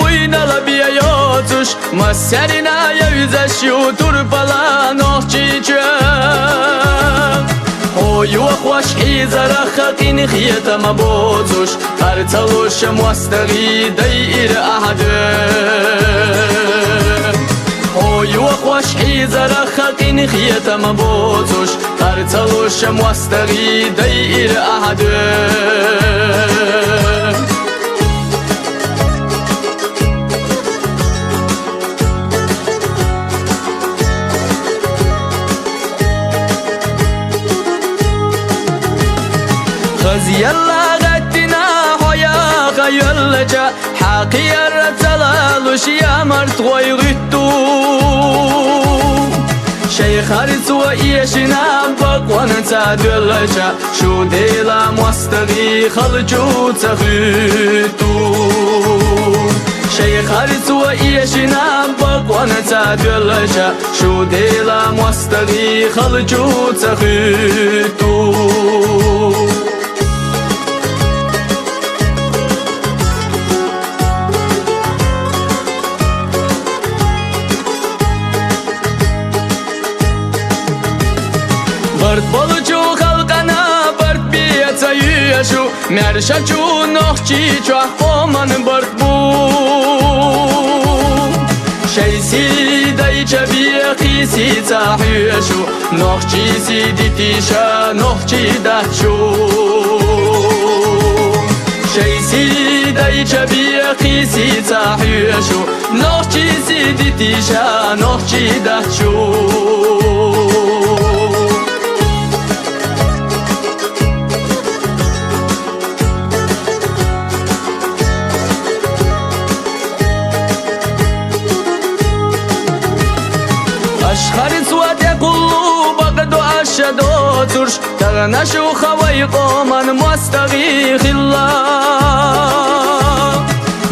bujna la bijajocuš Maserina je izašju turpala nohčića Hoju خوش حيزر خاقين خيتا ما بوزوش هرتلوش موستغي داير أحد هويو خوش حيزر خاقين خيتا ما بوزوش هرتلوش موستغي داير أحد يلا غدنا حيا غيلجا حقير تلالوش يا مرت غيغتو شيخ هرتو إيشنا بقوانا تادلجا شو ديلا مستغي خلجو تغيتو شيخ هرتو إيشنا بقوانا تادلجا شو ديلا مستغي خلجو تغيتو برد بولچو خلقنا برد بیتا یشو مرشچو نخچی چو احفامان برد بو شیسی دایچه بیخیسی تحیشو نخچی سی دیتیشا نخچی دهشو شیسی دایچه بیخیسی تحیشو نخچی سی دیتیشا نخچی دهشو أشخر سواد يقولوا بقدو أشدو ترش تغنشو خوي قوما مستغيخ الله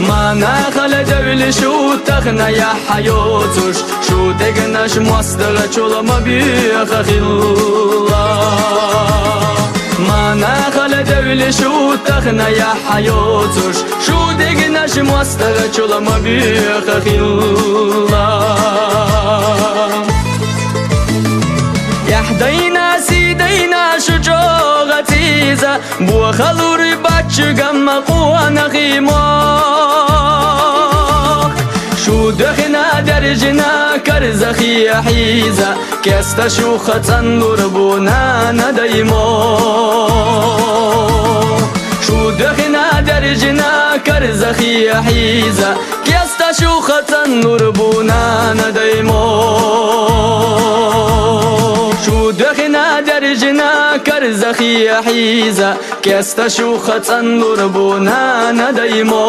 ما نخل جبل شو تغنى يا حيو ترش شو تغنش مستغ چول مبيخ الله ما نخل جبل شو تغنى يا حيو ترش شو تغنش مستغ چول مبيخ الله يحدينا سيدينا شجاعة تيزة بو خلور بچگم قوانا غيماخ شو دخنا درجنا كرزخي حيزة كست شوخة نربونا نديماخ شو دخنا درجنا كرزخي حيزة كست شوخة نربونا نديماخ شو دخنا درجنا كرزخي حيزة كست شوخة نربونا نديماخ